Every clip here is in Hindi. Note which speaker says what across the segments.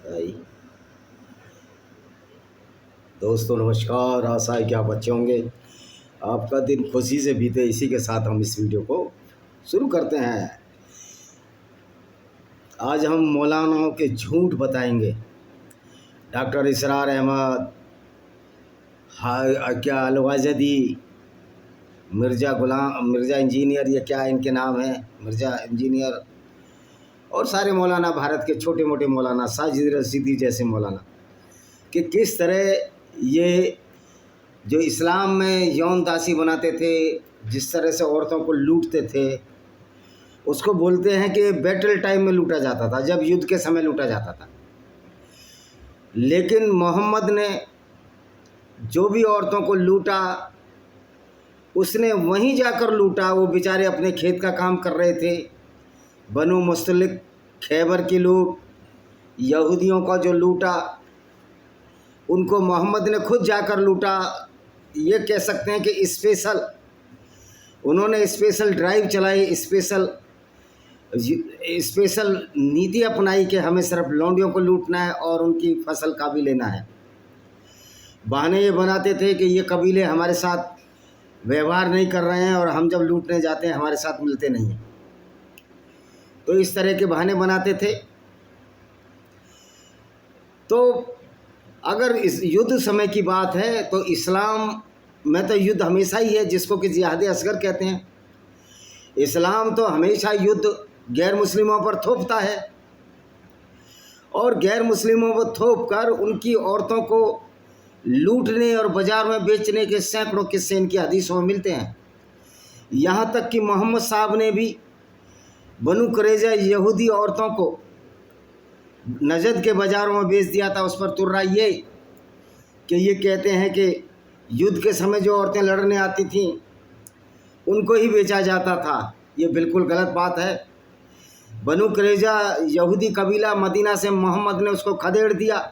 Speaker 1: हाय दोस्तों, नमस्कार। आशा है कि आप अच्छे होंगे, आपका दिन खुशी से बीते। इसी के साथ हम इस वीडियो को शुरू करते हैं। आज हम मौलानाओं के झूठ बताएंगे। डॉक्टर इसरार अहमद, क्या अलवाजदी, मिर्ज़ा इंजीनियर, ये क्या इनके नाम हैं, मिर्ज़ा इंजीनियर, और सारे मौलाना, भारत के छोटे मोटे मौलाना, साजिद रशीदी जैसे मौलाना, कि किस तरह ये जो इस्लाम में यौन दासी बनाते थे, जिस तरह से औरतों को लूटते थे, उसको बोलते हैं कि बैटल टाइम में लूटा जाता था, जब युद्ध के समय लूटा जाता था। लेकिन मोहम्मद ने जो भी औरतों को लूटा, उसने वहीं जाकर लूटा। वो बेचारे अपने खेत का काम कर रहे थे। बनु मुस्तलिक, खैबर के लोग, यहूदियों का जो लूटा, उनको मोहम्मद ने खुद जाकर लूटा। ये कह सकते हैं कि उन्होंने स्पेशल ड्राइव चलाई, स्पेशल नीति अपनाई कि हमें सिर्फ लौंडियों को लूटना है और उनकी फसल का भी लेना है। बहाने ये बनाते थे कि ये कबीले हमारे साथ व्यवहार नहीं कर रहे हैं और हम जब लूटने जाते हैं हमारे साथ मिलते नहीं हैं। तो इस तरह के बहाने बनाते थे। तो अगर इस युद्ध समय की बात है तो इस्लाम में तो युद्ध हमेशा ही है, जिसको कि जिहाद असगर कहते हैं। इस्लाम तो हमेशा युद्ध गैर मुस्लिमों पर थोपता है, और गैर मुस्लिमों पर थोप कर उनकी औरतों को लूटने और बाज़ार में बेचने के सैकड़ों किस्से इनकी हदीसों में मिलते हैं। यहाँ तक कि मोहम्मद साहब ने भी बनु कुरैज़ा यहूदी औरतों को नजद के बाज़ारों में बेच दिया था। उस पर तुर्रा ये कि ये कहते हैं कि युद्ध के समय जो औरतें लड़ने आती थीं उनको ही बेचा जाता था। ये बिल्कुल गलत बात है। बनु कुरैज़ा यहूदी कबीला, मदीना से मोहम्मद ने उसको खदेड़ दिया।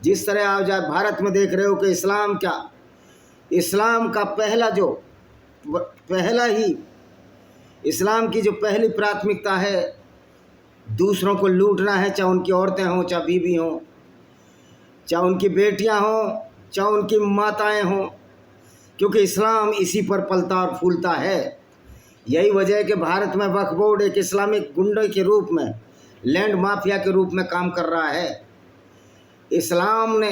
Speaker 1: जिस तरह आप भारत में देख रहे हो कि इस्लाम का इस्लाम की जो पहली प्राथमिकता है, दूसरों को लूटना है, चाहे उनकी औरतें हों, चाहे बीवी हों, चाहे उनकी बेटियां हों, चाहे उनकी माताएं हों, क्योंकि इस्लाम इसी पर पलता और फूलता है। यही वजह है कि भारत में वक्फ बोर्ड एक इस्लामिक गुंडे के रूप में, लैंड माफिया के रूप में काम कर रहा है। इस्लाम ने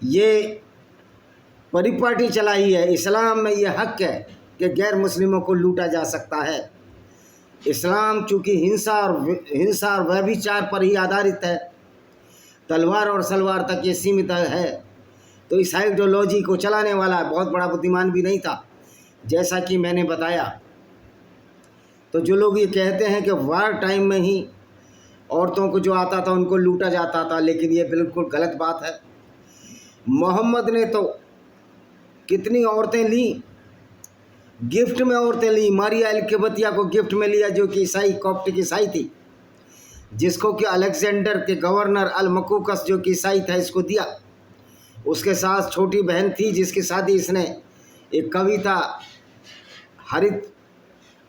Speaker 1: ये परिपाटी चलाई है। इस्लाम में ये हक है कि गैर मुस्लिमों को लूटा जा सकता है। इस्लाम चूँकि हिंसा और व्यभिचार पर ही आधारित है, तलवार और सलवार तक ये सीमित है, तो इस आइडियोलॉजी को चलाने वाला बहुत बड़ा बुद्धिमान भी नहीं था, जैसा कि मैंने बताया। तो जो लोग ये कहते हैं कि वार टाइम में ही औरतों को जो आता था उनको लूटा जाता था, लेकिन ये बिल्कुल गलत बात है। मोहम्मद ने तो कितनी औरतें ली, गिफ्ट में औरतें ली। मारिया अलकिबतिया को गिफ्ट में लिया, जो कि कॉप्टिक ईसाई थी, जिसको कि अलेक्जेंडर के गवर्नर अल मकूकस, जो कि ईसाई था, इसको दिया। उसके साथ छोटी बहन थी, जिसकी शादी इसने एक कविता हरित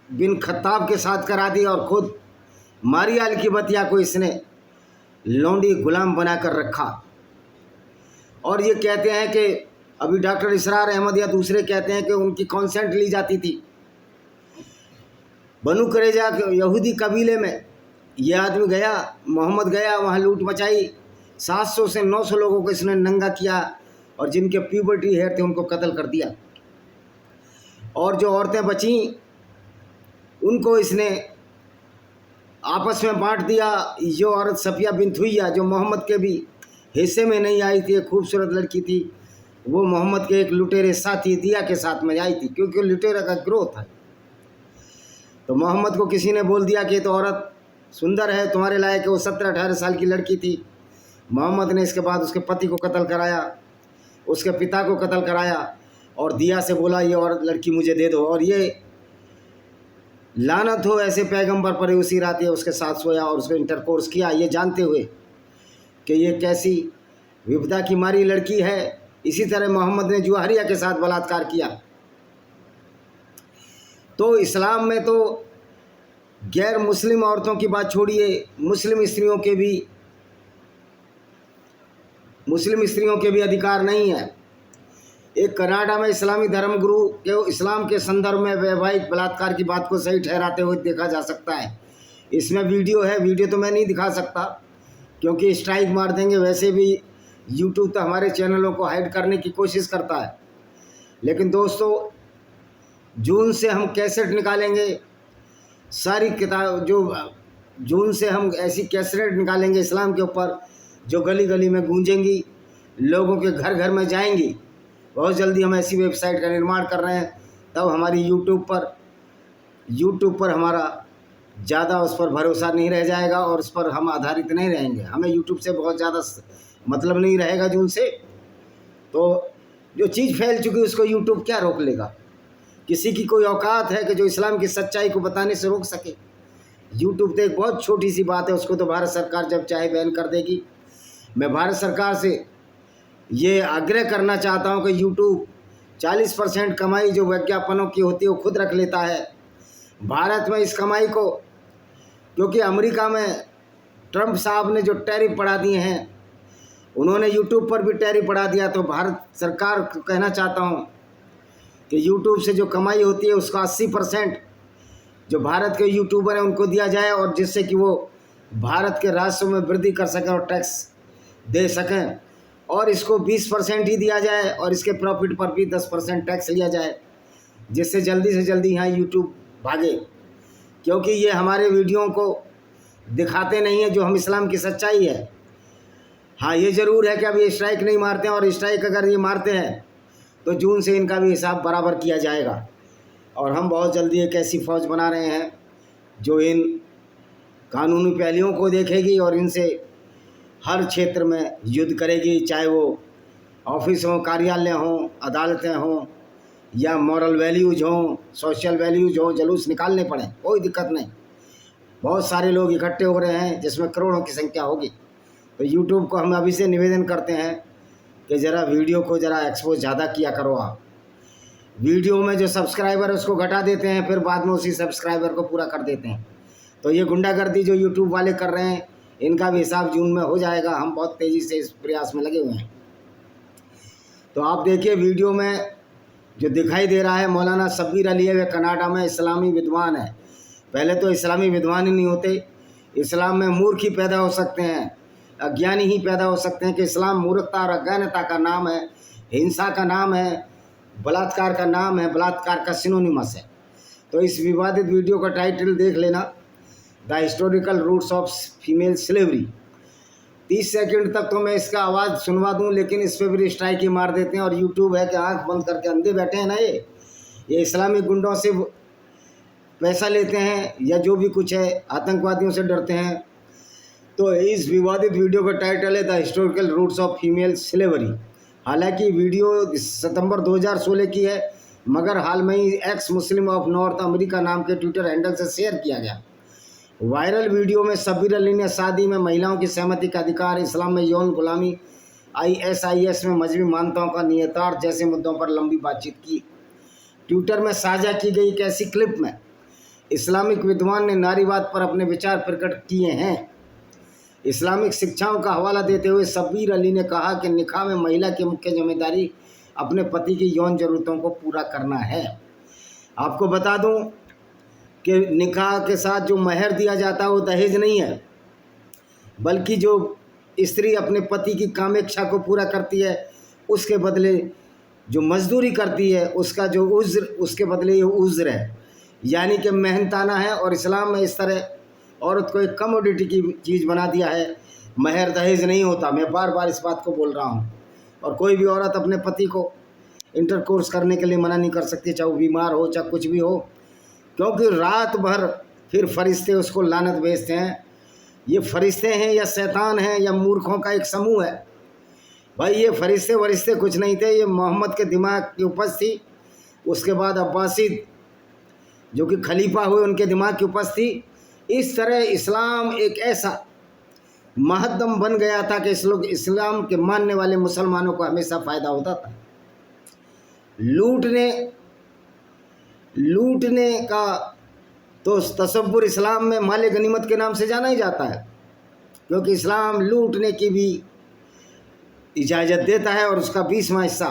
Speaker 1: बिन खत्ताब के साथ करा दी, और खुद मारिया अलकिबतिया को इसने लौंडी गुलाम बनाकर रखा। और ये कहते हैं कि अभी डॉक्टर इसरार अहमद या दूसरे कहते हैं कि उनकी कॉन्सेंट ली जाती थी। बनु कुरैज़ा यहूदी कबीले में ये आदमी गया, मोहम्मद गया, वहाँ लूट मचाई। 700 से 900 लोगों को इसने नंगा किया, और जिनके प्यूबर्टी हेयर थे उनको कत्ल कर दिया। और जो औरतें बचीं उनको इसने आपस में बांट दिया। जो औरत सफिया बिन्त हुइया, जो मोहम्मद के भी हिस्से में नहीं आई थी, एक खूबसूरत लड़की थी, वो मोहम्मद के एक लुटेरे साथी दिया के साथ में आई थी, क्योंकि लुटेरा का ग्रोह था। तो मोहम्मद को किसी ने बोल दिया कि तो औरत सुंदर है, तुम्हारे लायक है। वो 17-18 साल की लड़की थी। मोहम्मद ने इसके बाद उसके पति को कत्ल कराया, उसके पिता को कत्ल कराया, और दिया से बोला ये औरत लड़की मुझे दे दो। और ये लानत हो ऐसे पैगंबर पर, उसी रात ये उसके साथ सोया और उसको इंटरकोर्स किया, ये जानते हुए कि ये कैसी विपदा की मारी लड़की है। इसी तरह मोहम्मद ने जुवाहरिया के साथ बलात्कार किया। तो इस्लाम में तो गैर मुस्लिम औरतों की बात छोड़िए, मुस्लिम स्त्रियों के भी मुस्लिम स्त्रियों के भी अधिकार नहीं है। एक कनाडा में इस्लामी धर्मगुरु के इस्लाम के संदर्भ में वैवाहिक बलात्कार की बात को सही ठहराते हुए देखा जा सकता है। इसमें वीडियो है, वीडियो तो मैं नहीं दिखा सकता क्योंकि स्ट्राइक मार देंगे। वैसे भी यूट्यूब तो हमारे चैनलों को हाइड करने की कोशिश करता है। लेकिन दोस्तों, जून से हम कैसेट निकालेंगे, सारी किताब जून से हम ऐसी कैसेट निकालेंगे इस्लाम के ऊपर जो गली गली में गूंजेंगी, लोगों के घर घर में जाएंगी। बहुत जल्दी हम ऐसी वेबसाइट का निर्माण कर रहे हैं, तब हमारी यूट्यूब पर हमारा ज़्यादा उस पर भरोसा नहीं रह जाएगा और उस पर हम आधारित नहीं रहेंगे। हमें यूट्यूब से बहुत ज़्यादा मतलब नहीं रहेगा जून से। तो जो चीज़ फैल चुकी है उसको यूट्यूब क्या रोक लेगा? किसी की कोई औकात है कि जो इस्लाम की सच्चाई को बताने से रोक सके? यूट्यूब तो एक बहुत छोटी सी बात है, उसको तो भारत सरकार जब चाहे बैन कर देगी। मैं भारत सरकार से ये आग्रह करना चाहता हूँ कि यूट्यूब 40% कमाई जो विज्ञापनों की होती है वो खुद रख लेता है। भारत में इस कमाई को, क्योंकि अमेरिका में ट्रंप साहब ने जो टैरिफ बढ़ा दिए हैं, उन्होंने यूट्यूब पर भी टैरिफ बढ़ा दिया। तो भारत सरकार को कहना चाहता हूँ कि यूट्यूब से जो कमाई होती है उसका 80% जो भारत के यूट्यूबर हैं उनको दिया जाए, और जिससे कि वो भारत के राजस्व में वृद्धि कर सकें और टैक्स दे सकें। और इसको 20% ही दिया जाए और इसके प्रॉफिट पर भी 10% टैक्स लिया जाए, जिससे जल्दी से जल्दी यहाँ यूट्यूब भागे। क्योंकि ये हमारे वीडियो को दिखाते नहीं है जो हम इस्लाम की सच्चाई है। हाँ, ये ज़रूर है कि अब ये स्ट्राइक नहीं मारते हैं, और स्ट्राइक अगर ये मारते हैं तो जून से इनका भी हिसाब बराबर किया जाएगा। और हम बहुत जल्दी एक ऐसी फ़ौज बना रहे हैं जो इन कानूनी पहलुओं को देखेगी और इनसे हर क्षेत्र में युद्ध करेगी, चाहे वो ऑफिस हों, कार्यालय हों, अदालतें हों, या मॉरल वैल्यूज़ हों, सोशल वैल्यूज़ हों, जुलूस निकालने पड़े, कोई दिक्कत नहीं। बहुत सारे लोग इकट्ठे हो रहे हैं जिसमें करोड़ों की संख्या होगी। तो यूट्यूब को हम अभी से निवेदन करते हैं कि ज़रा वीडियो को ज़रा एक्सपोज ज़्यादा किया करो। आप वीडियो में जो सब्सक्राइबर है उसको घटा देते हैं, फिर बाद में उसी सब्सक्राइबर को पूरा कर देते हैं। तो ये गुंडागर्दी जो यूट्यूब वाले कर रहे हैं, इनका भी हिसाब जून में हो जाएगा। हम बहुत तेज़ी से इस प्रयास में लगे हुए हैं। तो आप देखिए वीडियो में जो दिखाई दे रहा है, मौलाना शब्बीर अली है, वे कनाडा में इस्लामी विद्वान है। पहले तो इस्लामी विद्वान ही नहीं होते, इस्लाम में मूर्ख ही पैदा हो सकते हैं, अज्ञानी ही पैदा हो सकते हैं। कि इस्लाम मूर्खता और अज्ञानता का नाम है, हिंसा का नाम है, बलात्कार का नाम है, बलात्कार का सिनोनिमस है। तो इस विवादित वीडियो का टाइटल देख लेना, the historical roots of female slavery. 30 second तक तो मैं इसका आवाज़ सुनवा दूं, लेकिन इस पर भी स्ट्राइक ही मार देते हैं। और यूट्यूब है कि आंख बंद करके अंधे बैठे हैं ना, ये इस्लामी गुंडों से पैसा लेते हैं या जो भी कुछ है, आतंकवादियों से डरते हैं। तो इस विवादित वीडियो का टाइटल है the historical roots of female slavery. हालांकि वीडियो सितंबर 2016 की है, मगर हाल में ही ex Muslim of North America नाम के ट्विटर हैंडल से शेयर किया गया। वायरल वीडियो में शब्बीर अली ने शादी में महिलाओं की सहमति का अधिकार, इस्लाम में यौन गुलामी, ISIS में मजहबी मान्यताओं का निहितार्थ जैसे मुद्दों पर लंबी बातचीत की। ट्विटर में साझा की गई एक ऐसी क्लिप में इस्लामिक विद्वान ने नारीवाद पर अपने विचार प्रकट किए हैं। इस्लामिक शिक्षाओं का हवाला देते हुए शब्बीर अली ने कहा कि निकाह में महिला की मुख्य जिम्मेदारी अपने पति की यौन ज़रूरतों को पूरा करना है। आपको बता दूं कि निकाह के साथ जो महर दिया जाता है वो दहेज नहीं है, बल्कि जो स्त्री अपने पति की कामेच्छा को पूरा करती है उसके बदले जो मजदूरी करती है उसका जो उज्र, उसके बदले ये उज्र है, यानी कि मेहनताना है। और इस्लाम में इस तरह औरत को एक कमोडिटी की चीज़ बना दिया है। महर दहेज नहीं होता, मैं बार बार इस बात को बोल रहा हूँ। और कोई भी औरत अपने पति को इंटरकोर्स करने के लिए मना नहीं कर सकती, चाहे वो बीमार हो चाहे कुछ भी हो, क्योंकि रात भर फिर फरिश्ते उसको लानत भेजते हैं। ये फरिश्ते हैं या शैतान हैं या मूर्खों का एक समूह है? भाई ये फरिश्ते वरिश्ते कुछ नहीं थे, ये मोहम्मद के दिमाग की उपज थी। उसके बाद अब्बासिद जो कि खलीफा हुए उनके दिमाग की उपज थी। इस तरह इस्लाम एक ऐसा महदम बन गया था कि इस्लाम के मानने वाले मुसलमानों को हमेशा फ़ायदा होता था। लूटने का तो तसव्वुर इस्लाम में माले गनीमत के नाम से जाना ही जाता है, क्योंकि इस्लाम लूटने की भी इजाज़त देता है और उसका 20वां हिस्सा,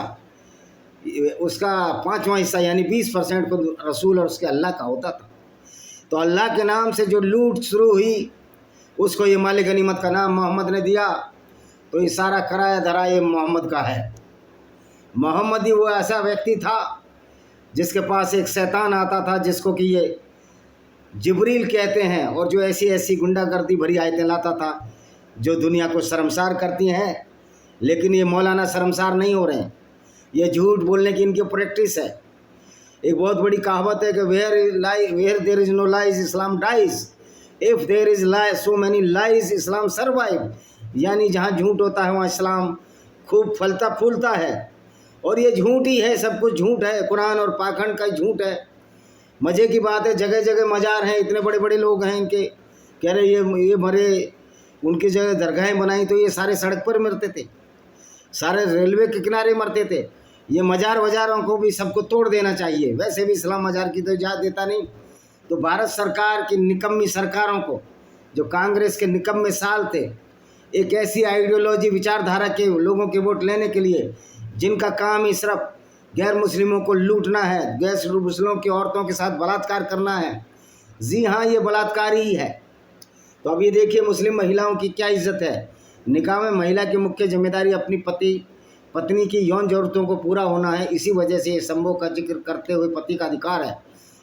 Speaker 1: उसका 5वां हिस्सा यानी 20% को रसूल और उसके अल्लाह का होता था। तो अल्लाह के नाम से जो लूट शुरू हुई उसको ये मालिक गनीमत का नाम मोहम्मद ने दिया। तो ये सारा कराया धरा ये मोहम्मद का है। मोहम्मद ही वो ऐसा व्यक्ति था जिसके पास एक शैतान आता था जिसको कि ये जिब्रील कहते हैं, और जो ऐसी ऐसी गुंडागर्दी भरी आयतें लाता था जो दुनिया को शर्मसार करती हैं। लेकिन ये मौलाना शर्मसार नहीं हो रहे हैं, ये झूठ बोलने की इनकी प्रैक्टिस है। एक बहुत बड़ी कहावत है कि where there is no lies Islam dies, if there is lie so many lies Islam survive. यानी जहाँ झूठ होता है वहाँ इस्लाम खूब फलता फूलता है। और ये झूठ ही है, सब कुछ झूठ है, कुरान और पाखंड का झूठ है। मज़े की बात है, जगह जगह मज़ार हैं, इतने बड़े बड़े लोग हैं इनके, कह रहे ये मरे, उनकी जगह दरगाहें बनाई तो ये सारे सड़क पर मरते थे, सारे रेलवे के किनारे मरते थे। ये मज़ार वज़ारों को भी सबको तोड़ देना चाहिए। वैसे भी इस्लाम मज़ार की तो इजाज़त देता नहीं। तो भारत सरकार की निकम्मी सरकारों को, जो कांग्रेस के निकम्मे साल थे, एक ऐसी आइडियोलॉजी विचारधारा के लोगों के वोट लेने के लिए जिनका काम ही सिर्फ गैर मुस्लिमों को लूटना है, गैर मुस्लिमों की औरतों के साथ बलात्कार करना है। जी हाँ, ये बलात्कार ही है। तो अब ये देखिए मुस्लिम महिलाओं की क्या इज्जत है। निकाह में महिला की मुख्य जिम्मेदारी अपनी पत्नी की यौन ज़रूरतों को पूरा होना है। इसी वजह से ये संभोग का जिक्र करते हुए पति का अधिकार है,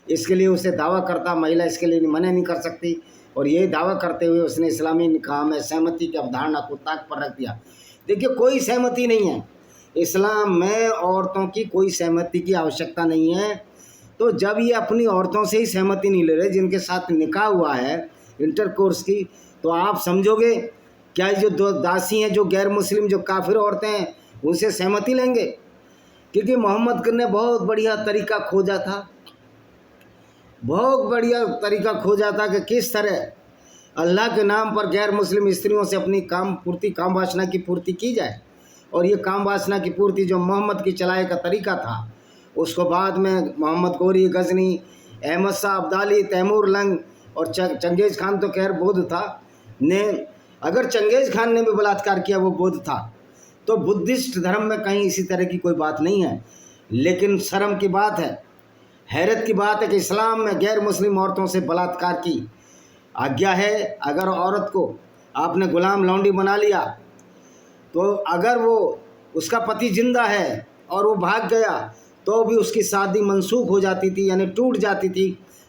Speaker 1: इसके लिए उसे दावा करता महिला इसके लिए मना नहीं कर सकती। और ये दावा करते हुए उसने इस्लामी निकाह में सहमति की अवधारणा को ताक पर रख दिया। देखिए कोई सहमति नहीं है इस्लाम में, औरतों की कोई सहमति की आवश्यकता नहीं है। तो जब ये अपनी औरतों से ही सहमति नहीं ले रहे जिनके साथ निकाह हुआ है इंटरकोर्स की, तो आप समझोगे क्या जो दो दासी हैं, जो गैर मुस्लिम, जो काफिर औरतें हैं, उनसे सहमति लेंगे? क्योंकि मोहम्मद ने बहुत बढ़िया तरीका खोजा था, बहुत बढ़िया तरीका खोजा था कि किस तरह अल्लाह के नाम पर गैर मुस्लिम स्त्रियों से अपनी काम वासना की पूर्ति की जाए। और ये काम वासना की पूर्ति जो मोहम्मद की चलाए का तरीका था, उसको बाद में मोहम्मद गोरी, गजनी, अहमद शाह अब्दाली, तैमूर लंग और चंगेज़ खान तो खैर बौद्ध था ने, अगर चंगेज़ खान ने भी बलात्कार किया वो बौद्ध था। तो बुद्धिस्ट धर्म में कहीं इसी तरह की कोई बात नहीं है। लेकिन शर्म की बात है, हैरत की बात है कि इस्लाम में गैर मुस्लिम औरतों से बलात्कार की आज्ञा है। अगर औरत को आपने गुलाम लौंडी बना लिया, तो अगर वो उसका पति जिंदा है और वो भाग गया तो भी उसकी शादी मनसूख हो जाती थी, यानी टूट जाती थी,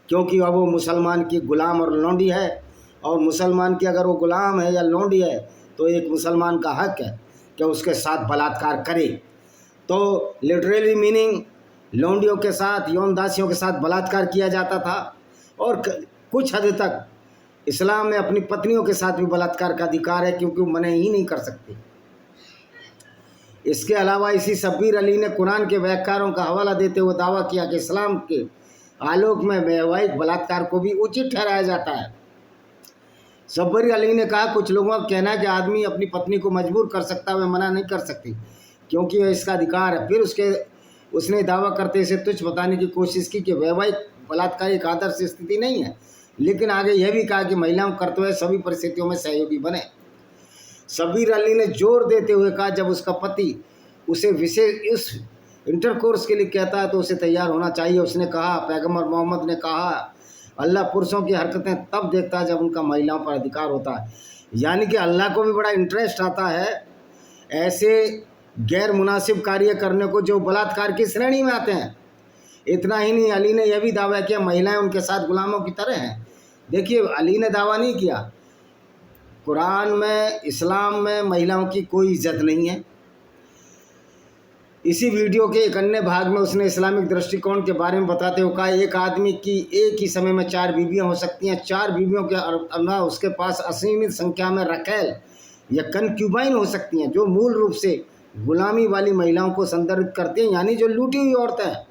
Speaker 1: क्योंकि अब वो मुसलमान की गुलाम और लौंडी है। और मुसलमान की अगर वो गुलाम है या लौंडी है तो एक मुसलमान का हक है कि उसके साथ बलात्कार करे। तो लिटरली मीनिंग लौंडियों के साथ, यौन दासियों के साथ बलात्कार किया जाता था। और कुछ हद तक इस्लाम में अपनी पत्नियों के साथ भी बलात्कार का अधिकार है, क्योंकि वो मना ही नहीं कर सकती। इसके अलावा इसी शब्बीर अली ने कुरान के व्याख्यानों का हवाला देते हुए दावा किया कि इस्लाम के आलोक में वैवाहिक बलात्कार को भी उचित ठहराया जाता है। शब्बीर अली ने कहा, कुछ लोगों का कहना है कि आदमी अपनी पत्नी को मजबूर कर सकता है, वह मना नहीं कर सकती क्योंकि वह इसका अधिकार है। फिर उसने दावा करते इसे तुच्छ बताने की कोशिश की कि वैवाहिक बलात्कार एक आदर्श स्थिति नहीं है, लेकिन आगे यह भी कहा कि महिलाओं का कर्तव्य सभी परिस्थितियों में सहयोगी बने। शब्बीर अली ने जोर देते हुए कहा, जब उसका पति उसे विशेष इस इंटरकोर्स के लिए कहता है तो उसे तैयार होना चाहिए। उसने कहा, पैगंबर मोहम्मद ने कहा, अल्लाह पुरुषों की हरकतें तब देखता है जब उनका महिलाओं पर अधिकार होता है। यानी कि अल्लाह को भी बड़ा इंटरेस्ट आता है ऐसे गैर मुनासिब कार्य करने को जो बलात्कार की श्रेणी में आते हैं। इतना ही नहीं, अली ने यह भी दावा किया महिलाएं उनके साथ गुलामों की तरह हैं। देखिए अली ने दावा नहीं किया, कुरान में, इस्लाम में महिलाओं की कोई इज्जत नहीं है। इसी वीडियो के एक अन्य भाग में उसने इस्लामिक दृष्टिकोण के बारे में बताते हुए कहा, एक आदमी की एक ही समय में 4 बीवियां हो सकती हैं। 4 बीवियों के अलावा उसके पास असीमित संख्या में रखैल या कनक्यूबाइन हो सकती हैं, जो मूल रूप से गुलामी वाली महिलाओं को संदर्भित करती हैं, यानी जो लूटी हुई औरतें हैं।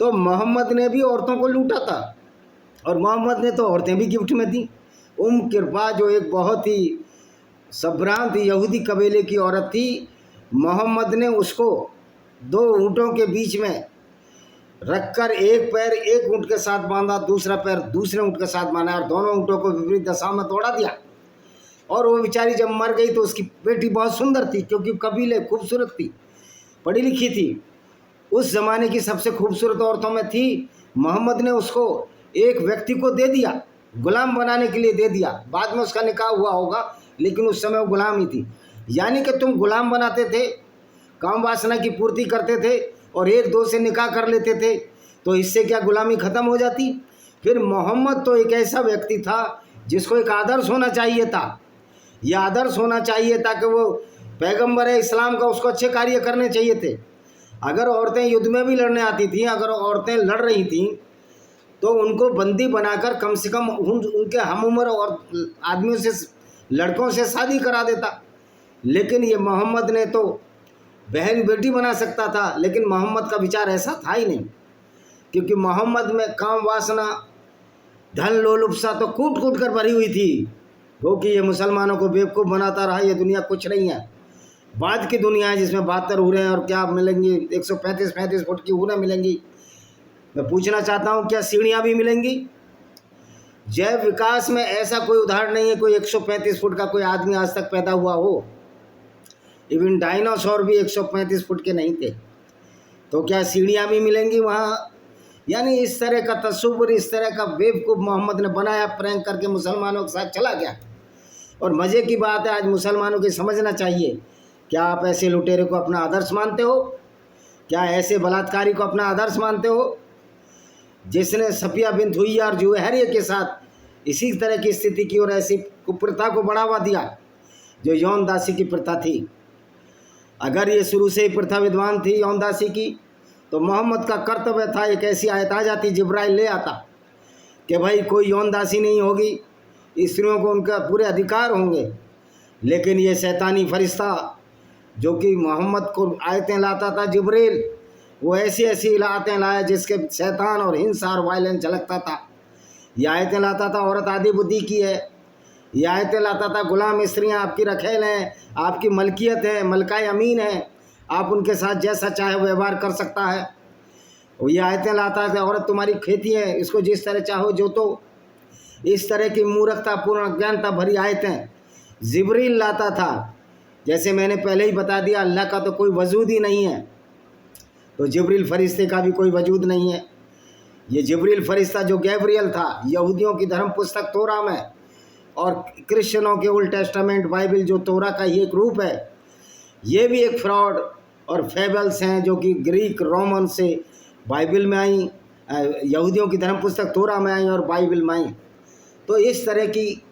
Speaker 1: तो मोहम्मद ने भी औरतों को लूटा था और मोहम्मद ने तो औरतें भी गिफ्ट में दी। किरपा जो एक बहुत ही संभ्रांत यहूदी कबीले की औरत थी, मोहम्मद ने उसको 2 ऊँटों के बीच में रखकर एक पैर एक ऊँट के साथ बांधा, दूसरा पैर दूसरे ऊँट के साथ बांधा और दोनों ऊँटों को विपरीत दिशा में दौड़ा दिया और वो बेचारी जब मर गई तो उसकी बेटी बहुत सुंदर थी, क्योंकि कबीले खूबसूरत थी, पढ़ी लिखी थी, उस ज़माने की सबसे खूबसूरत औरतों में थी। मोहम्मद ने उसको एक व्यक्ति को दे दिया, गुलाम बनाने के लिए दे दिया। बाद में उसका निकाह हुआ होगा, लेकिन उस समय वो गुलाम ही थी। यानी कि तुम गुलाम बनाते थे, काम वासना की पूर्ति करते थे और एक दो से निकाह कर लेते थे, तो इससे क्या गुलामी ख़त्म हो जाती? फिर मोहम्मद तो एक ऐसा व्यक्ति था जिसको एक आदर्श होना चाहिए था। यह आदर्श होना चाहिए था कि वो पैगंबर है इस्लाम का, उसको अच्छे कार्य करने चाहिए थे। अगर औरतें युद्ध में भी लड़ने आती थीं, अगर औरतें लड़ रही थीं, तो उनको बंदी बनाकर कम से कम उनके हम उम्र और आदमियों से, लड़कों से शादी करा देता। लेकिन ये मोहम्मद ने तो बहन बेटी बना सकता था, लेकिन मोहम्मद का विचार ऐसा था ही नहीं, क्योंकि मोहम्मद में काम वासना, धन लोलुपसा तो कूट कूट कर भरी हुई थी। क्योंकि ये मुसलमानों को बेवकूफ़ बनाता रहा, ये दुनिया कुछ नहीं है। बाद की दुनिया है जिसमें 72 हूरें और क्या मिलेंगी, 135 फुट की हूरें मिलेंगी। मैं पूछना चाहता हूँ, क्या सीढ़ियाँ भी मिलेंगी? जैव विकास में ऐसा कोई उदाहरण नहीं है कोई 135 फुट का कोई आदमी आज तक पैदा हुआ हो। इवन डायनासोर भी 135 फुट के नहीं थे, तो क्या सीढ़ियाँ भी मिलेंगी वहाँ? यानी इस तरह का तस्वुर, इस तरह का बेवकूफ़ मोहम्मद ने बनाया, प्रैंक करके मुसलमानों के साथ चला गया। और मज़े की बात है, आज मुसलमानों की समझना चाहिए, क्या आप ऐसे लुटेरे को अपना आदर्श मानते हो? क्या ऐसे बलात्कारी को अपना आदर्श मानते हो, जिसने सफिया बिन्त हुय्या और जुवैरिया के साथ इसी तरह की स्थिति की और ऐसी कुप्रथा को बढ़ावा दिया जो यौन दासी की प्रथा थी? अगर ये शुरू से ही प्रथा विद्वान थी यौन दासी की, तो मोहम्मद का कर्तव्य था एक ऐसी आयत आ जाती, जिब्राइल ले आता कि भाई कोई यौन दासी नहीं होगी, स्त्रियों को उनका पूरे अधिकार होंगे। लेकिन ये शैतानी फरिश्ता जो कि मोहम्मद को आयतें लाता था, जिब्रील, वो ऐसी ऐसी आयतें लाया जिसके शैतान और हिंसा और वायलेंस झलकता था। ये आयतें लाता था औरत आदि बुद्धि की है, ये आयतें लाता था गुलाम स्त्रियाँ आपकी रखेल हैं, आपकी मलकियत है, मलकाए अमीन है, आप उनके साथ जैसा चाहे व्यवहार कर सकता है। वो ये आयतें लाता है, औरत तुम्हारी खेती है, इसको जिस तरह चाहो जोतो। इस तरह की मूर्खता पूर्ण अज्ञानता भरी आयतें जिब्रील लाता था। जैसे मैंने पहले ही बता दिया, अल्लाह का तो कोई वजूद ही नहीं है, तो जिब्रील फरिश्ते का भी कोई वजूद नहीं है। ये जिब्रील फरिश्ता जो गैब्रियल था, यहूदियों की धर्म पुस्तक तोरा में और क्रिश्चियनों के ओल्ड टेस्टामेंट बाइबल जो तोरा का ही एक रूप है, ये भी एक फ्रॉड और फेबल्स हैं जो कि ग्रीक रोमन से बाइबल में आई, यहूदियों की धर्म पुस्तक तोरा में आई और बाइबल में आई। तो इस तरह की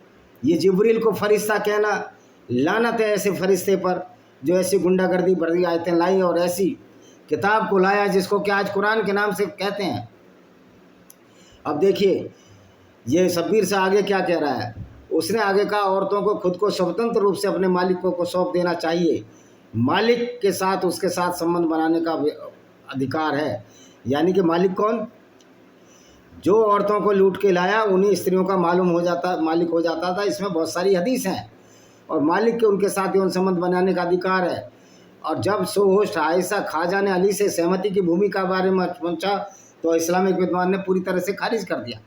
Speaker 1: ये जिब्रील को फरिश्ता कहना, लानत है ऐसे फरिश्ते पर जो ऐसी गुंडागर्दी भरी आयतें लाई और ऐसी किताब को लाया जिसको कि आज कुरान के नाम से कहते हैं। अब देखिए ये शब्बीर से आगे क्या कह रहा है, उसने आगे कहा औरतों को खुद को स्वतंत्र रूप से अपने मालिकों को सौंप देना चाहिए, मालिक के साथ उसके साथ संबंध बनाने का अधिकार है। यानी कि मालिक कौन? जो औरतों को लूट के लाया उन्हीं स्त्रियों का मालिक हो जाता था। इसमें बहुत सारी हदीस हैं और मालिक के उनके साथ यौन संबंध बनाने का अधिकार है। और जब सोहोस्ट आयशा खाजा ने अली से सहमति की भूमिका बारे में पूछा तो इस्लामिक विद्वान ने पूरी तरह से खारिज कर दिया।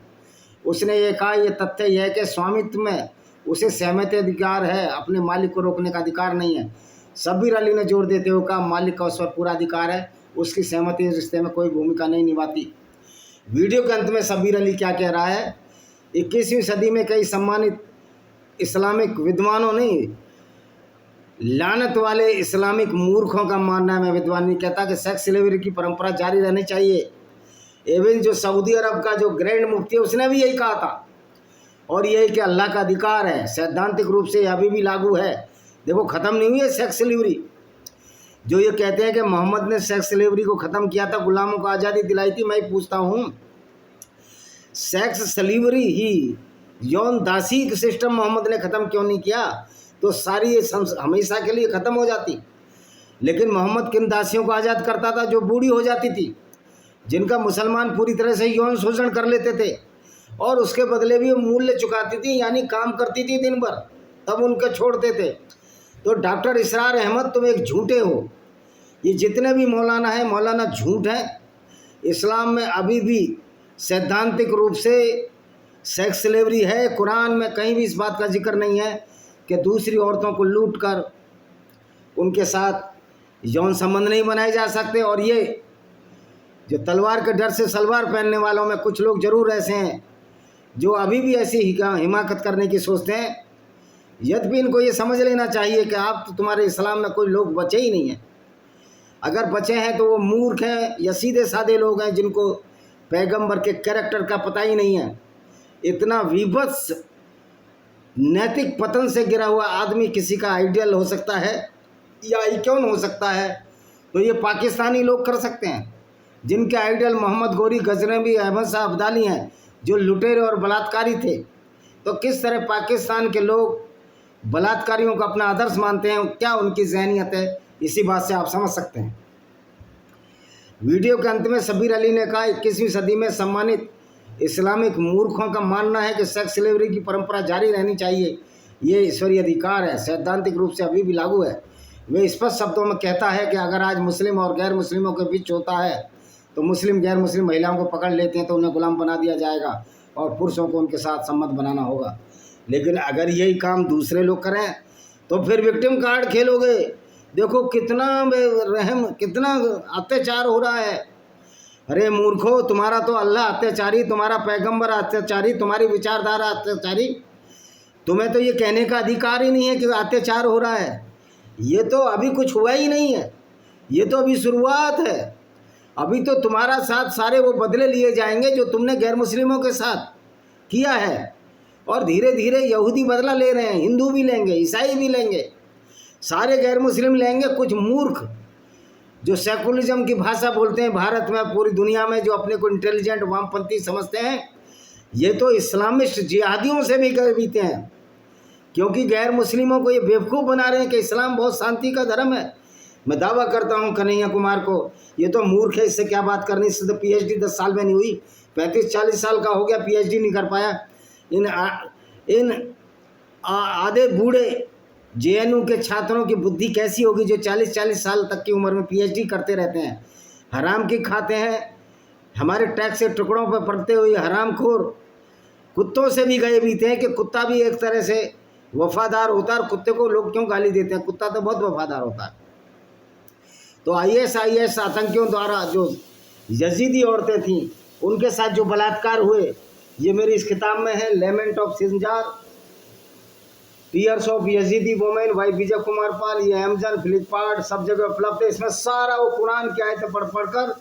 Speaker 1: उसने ये कहा, यह तथ्य यह है कि स्वामित्व में उसे सहमति अधिकार है, अपने मालिक को रोकने का अधिकार नहीं है। शब्बीर अली ने जोर देते हुए कहा, मालिक का उस पर पूरा अधिकार है, उसकी सहमति इस रिश्ते में कोई भूमिका नहीं निभाती। वीडियो के अंत में शब्बीर अली क्या कह रहा है, 21वीं सदी में कई सम्मानित इस्लामिक विद्वानों ने, लानत वाले इस्लामिक मूर्खों का मानना है, मैं विद्वान नहीं कहता, कि सेक्स स्लेवरी की परंपरा जारी रहनी चाहिए। एवं जो सऊदी अरब का जो ग्रैंड मुफ्ती है उसने भी यही कहा था, और यही कि अल्लाह का अधिकार है, सैद्धांतिक रूप से अभी भी लागू है। देखो ख़त्म नहीं हुई है सेक्स स्लेवरी। जो ये कहते हैं कि मोहम्मद ने सेक्स स्लेवरी को ख़त्म किया था, गुलामों को आज़ादी दिलाई थी, मैं पूछता हूँ सेक्स स्लेवरी ही यौन दासी सिस्टम मोहम्मद ने ख़त्म क्यों नहीं किया? तो सारी ये हमेशा के लिए ख़त्म हो जाती। लेकिन मोहम्मद किन दासियों को आज़ाद करता था? जो बूढ़ी हो जाती थी, जिनका मुसलमान पूरी तरह से यौन शोषण कर लेते थे और उसके बदले भी वो मूल्य चुकाती थी, यानी काम करती थी दिन भर, तब उनके छोड़ते थे। तो डॉक्टर इसरार अहमद तुम एक झूठे हो, ये जितने भी मौलाना हैं मौलाना झूठ हैं। इस्लाम में अभी भी सैद्धांतिक रूप से सेक्स स्लेवरी है, कुरान में कहीं भी इस बात का जिक्र नहीं है कि दूसरी औरतों को लूट कर उनके साथ यौन संबंध नहीं बनाए जा सकते। और ये जो तलवार के डर से सलवार पहनने वालों में कुछ लोग जरूर ऐसे हैं जो अभी भी ऐसी हिमाकत करने की सोचते हैं। यद्यपि इनको ये समझ लेना चाहिए कि आप तो तुम्हारे इस्लाम में कोई लोग बचे ही नहीं हैं। अगर बचे हैं तो वो मूर्ख हैं या सीधे साधे लोग हैं जिनको पैगंबर के कैरेक्टर का पता ही नहीं है। इतना विभत्स नैतिक पतन से गिरा हुआ आदमी किसी का आइडियल हो सकता है या आइकॉन हो सकता है तो ये पाकिस्तानी लोग कर सकते हैं, जिनके आइडियल मोहम्मद गोरी, गजनबी, अहमद शाह अब्दाली हैं जो लुटेरे और बलात्कारी थे। तो किस तरह पाकिस्तान के लोग बलात्कारियों को अपना आदर्श मानते हैं, क्या उनकी ज़हनियत है, इसी बात से आप समझ सकते हैं। वीडियो के अंत में शब्बीर अली ने कहा 21वीं सदी में सम्मानित इस्लामिक मूर्खों का मानना है कि सेक्स स्लेवरी की परंपरा जारी रहनी चाहिए। ये ईश्वरीय अधिकार है, सैद्धांतिक रूप से अभी भी लागू है। वे स्पष्ट शब्दों में कहता है कि अगर आज मुस्लिम और गैर मुस्लिमों के बीच होता है तो मुस्लिम गैर मुस्लिम महिलाओं को पकड़ लेते हैं तो उन्हें गुलाम बना दिया जाएगा और पुरुषों को उनके साथ सम्मत बनाना होगा। लेकिन अगर यही काम दूसरे लोग करें तो फिर विक्टिम कार्ड खेलोगे। देखो कितना रहम, कितना अत्याचार हो रहा है। अरे मूर्खो, तुम्हारा तो अल्लाह अत्याचारी, तुम्हारा पैगंबर अत्याचारी, तुम्हारी विचारधारा अत्याचारी। तुम्हें तो ये कहने का अधिकार ही नहीं है कि अत्याचार हो रहा है। ये तो अभी कुछ हुआ ही नहीं है, ये तो अभी शुरुआत है। अभी तो तुम्हारा साथ सारे वो बदले लिए जाएंगे जो तुमने गैर मुस्लिमों के साथ किया है। और धीरे धीरे यहूदी बदला ले रहे हैं, हिंदू भी लेंगे, ईसाई भी लेंगे, सारे गैर मुस्लिम लेंगे। कुछ मूर्ख जो सेकुलरिज्म की भाषा बोलते हैं भारत में, पूरी दुनिया में, जो अपने को इंटेलिजेंट वामपंथी समझते हैं, ये तो इस्लामिस्ट जिहादियों से भी बीते हैं। क्योंकि गैर मुस्लिमों को ये बेवकूफ़ बना रहे हैं कि इस्लाम बहुत शांति का धर्म है। मैं दावा करता हूँ कन्हैया कुमार को, ये तो मूर्ख है, इससे क्या बात करनी। इससे तो PhD 10 साल में नहीं हुई, 35-40 साल का हो गया, PhD नहीं कर पाया। इन आधे बूढ़े JNU के छात्रों की बुद्धि कैसी होगी जो 40-40 साल तक की उम्र में PhD करते रहते हैं, हराम की खाते हैं, हमारे टैक्स के टुकड़ों पर पड़ते हुए हरामखोर कुत्तों से भी गए बीते हैं। कि कुत्ता भी एक तरह से वफादार होता है, और कुत्ते को लोग क्यों गाली देते हैं, कुत्ता तो बहुत वफादार होता है। तो IS आतंकियों द्वारा जो यजीदी औरतें थीं उनके साथ जो बलात्कार हुए, ये मेरी इस किताब में है, lament of Sinjar, tears of Yazidi women by Vijay Kumar Pal. ये अमेजन, फ्लिपकार्ट सब जगह उपलब्ध है। इसमें सारा वो कुरान की आयतें पढ़कर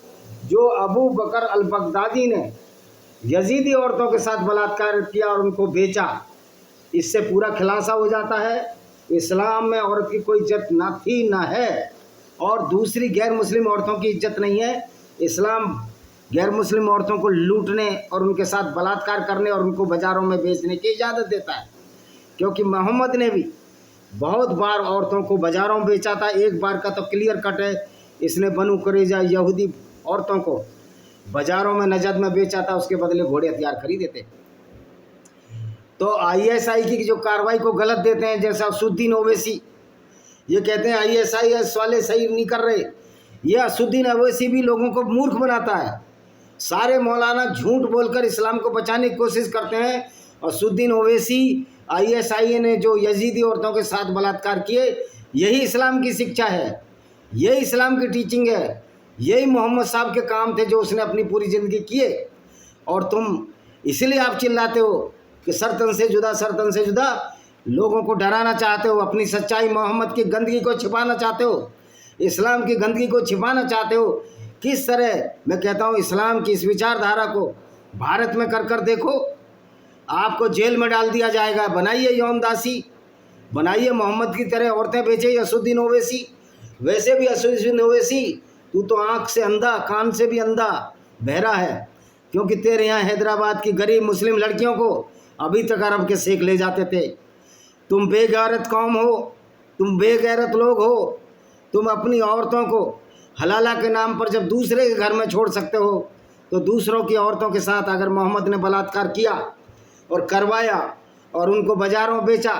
Speaker 1: जो अबू बकर अल बगदादी ने यजीदी औरतों के साथ बलात्कार किया और उनको बेचा, इससे पूरा खुलासा हो जाता है। इस्लाम में औरत की कोई इज्जत ना थी ना है, और दूसरी गैर मुस्लिम औरतों की इज्जत नहीं है। इस्लाम गैर मुस्लिम औरतों को लूटने और उनके साथ बलात्कार करने और उनको बाज़ारों में बेचने की इजाज़त देता है। क्योंकि मोहम्मद ने भी बहुत बार औरतों को बाज़ारों में बेचा था। एक बार का तो क्लियर कट है, इसने बनु कुरैज़ा यहूदी औरतों को बाज़ारों में नजद में बेचा था, उसके बदले घोड़े हथियार खरीदे थे। तो ISI की जो कार्रवाई को गलत देते हैं, जैसा असुद्दीन ओवैसी, ये कहते हैं ISIS वाले सही नहीं कर रहे। ये असुद्दीन ओवैसी भी लोगों को मूर्ख बनाता है। सारे मौलाना झूठ बोलकर इस्लाम को बचाने की कोशिश करते हैं। असुद्दीन ओवैसी, ISI ने जो यजीदी औरतों के साथ बलात्कार किए, यही इस्लाम की शिक्षा है, यही इस्लाम की टीचिंग है, यही मोहम्मद साहब के काम थे जो उसने अपनी पूरी ज़िंदगी किए। और तुम इसलिए आप चिल्लाते हो कि सरतन से जुदा, सरतन से जुदा, लोगों को डराना चाहते हो, अपनी सच्चाई मोहम्मद की गंदगी को छिपाना चाहते हो, इस्लाम की गंदगी को छिपाना चाहते हो। किस तरह, मैं कहता हूँ, इस्लाम की इस विचारधारा को भारत में कर देखो, आपको जेल में डाल दिया जाएगा। बनाइए यौनदासी, बनाइए मोहम्मद की तरह औरतें बेचे असुद्दीन ओवैसी। वैसे भी असुद्दीन ओवैसी, तू तो आँख से अंधा, कान से भी अंधा, बहरा है। क्योंकि तेरे यहाँ हैदराबाद की गरीब मुस्लिम लड़कियों को अभी तक अरब के सेक ले जाते थे। तुम बेगैरत कौम हो, तुम बेगैरत लोग हो। तुम अपनी औरतों को हलाला के नाम पर जब दूसरे के घर में छोड़ सकते हो, तो दूसरों की औरतों के साथ अगर मोहम्मद ने बलात्कार किया और करवाया और उनको बाज़ारों में बेचा,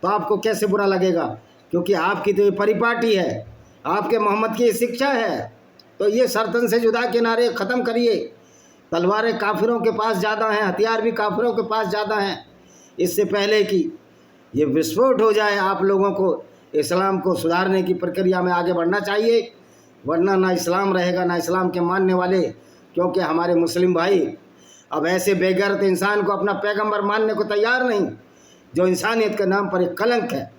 Speaker 1: तो आपको कैसे बुरा लगेगा? क्योंकि आपकी तो ये परिपाटी है, आपके मोहम्मद की ये शिक्षा है। तो ये सरतन से जुदा के नारे ख़त्म करिए। तलवारें काफिरों के पास ज़्यादा हैं, हथियार भी काफिरों के पास ज़्यादा हैं। इससे पहले कि ये विस्फोट हो जाए, आप लोगों को इस्लाम को सुधारने की प्रक्रिया में आगे बढ़ना चाहिए, वरना ना इस्लाम रहेगा ना इस्लाम के मानने वाले। क्योंकि हमारे मुस्लिम भाई अब ऐसे बेगैरत इंसान को अपना पैगंबर मानने को तैयार नहीं, जो इंसानियत के नाम पर एक कलंक है,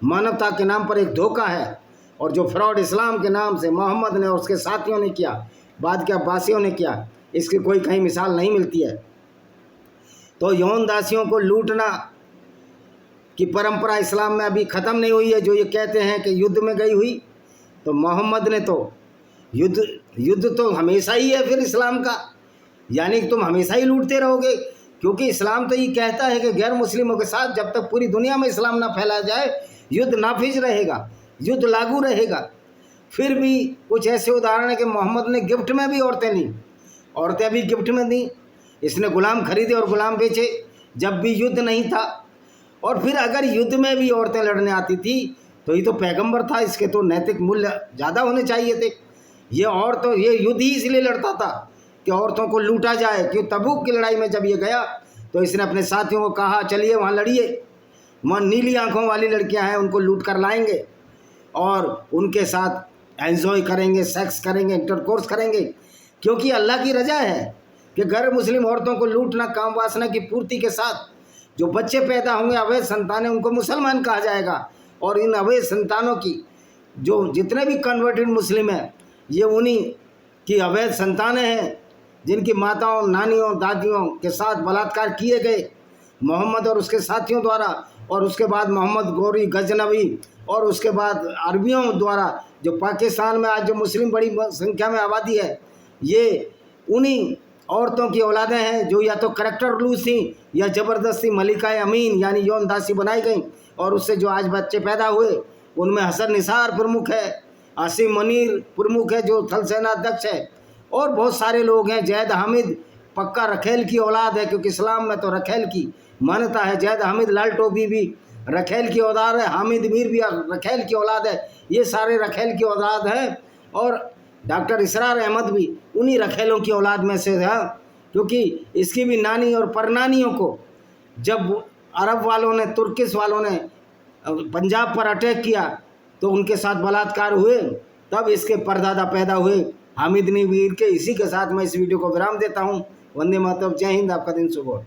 Speaker 1: मानवता के नाम पर एक धोखा है, और जो फ्रॉड इस्लाम के नाम से मोहम्मद ने और उसके साथियों ने किया, बाद के अब्बासियों ने किया, इसकी कोई कहीं मिसाल नहीं मिलती है। तो यौन दासियों को लूटना की परंपरा इस्लाम में अभी ख़त्म नहीं हुई है। जो ये कहते हैं कि युद्ध में गई हुई, तो मोहम्मद ने तो युद्ध तो हमेशा ही है फिर इस्लाम का, यानी कि तुम हमेशा ही लूटते रहोगे। क्योंकि इस्लाम तो ये कहता है कि गैर मुस्लिमों के साथ जब तक पूरी दुनिया में इस्लाम ना फैला जाए युद्ध नाफिज रहेगा, युद्ध लागू रहेगा। फिर भी कुछ ऐसे उदाहरण है कि मोहम्मद ने गिफ्ट में भी औरतें ली, औरतें भी गिफ्ट में दी, इसने गुलाम खरीदे और गुलाम बेचे जब भी युद्ध नहीं था। और फिर अगर युद्ध में भी औरतें लड़ने आती थी तो ये तो पैगंबर था, इसके तो नैतिक मूल्य ज़्यादा होने चाहिए थे। ये युद्ध ही इसलिए लड़ता था कि औरतों को लूटा जाए। क्यों, तबूक की लड़ाई में जब ये गया तो इसने अपने साथियों को कहा चलिए वहाँ लड़िए, वहाँ नीली आंखों वाली लड़कियाँ हैं उनको लूट कर लाएंगे और उनके साथ एंजॉय करेंगे, सेक्स करेंगे, इंटरकोर्स करेंगे। क्योंकि अल्लाह की रजा है कि गैर मुस्लिम औरतों को लूटना, काम वासना की पूर्ति के साथ जो बच्चे पैदा होंगे अवैध संतानें, उनको मुसलमान कहा जाएगा। और इन अवैध संतानों की जो जितने भी कन्वर्टेड मुस्लिम हैं, ये उन्हीं की अवैध संतानें हैं जिनकी माताओं, नानियों, दादियों के साथ बलात्कार किए गए मोहम्मद और उसके साथियों द्वारा, और उसके बाद मोहम्मद गौरी गजनवी, और उसके बाद अरबियों द्वारा। जो पाकिस्तान में आज जो मुस्लिम बड़ी संख्या में आबादी है, ये उन्हीं औरतों की औलादें हैं जो या तो करैक्टर लूज थी या ज़बरदस्ती मलिका अमीन यानी यौन दासी बनाई गई, और उससे जो आज बच्चे पैदा हुए उनमें हसन निसार प्रमुख है, आसिम मनीर प्रमुख है जो थल सेना अध्यक्ष है, और बहुत सारे लोग हैं। जैद हामिद पक्का रखेल की औलाद है, क्योंकि इस्लाम में तो रखेल की मान्यता है। जैद हामिद लाल टोपी भी रखेल की औलाद है, हामिद मीर भी रखेल की औलाद है, ये सारे रखेल की औलाद हैं। और डॉक्टर इसरार अहमद भी उन्हीं रखेलों की औलाद में से है, क्योंकि इसकी भी नानी और परनानियों को जब अरब वालों ने, तुर्किश वालों ने पंजाब पर अटैक किया तो उनके साथ बलात्कार हुए, तब इसके परदादा पैदा हुए हामिद मीर के। इसी के साथ मैं इस वीडियो को विराम देता हूँ। वंदे मातरम, जय हिंद, आपका दिन शुभ हो।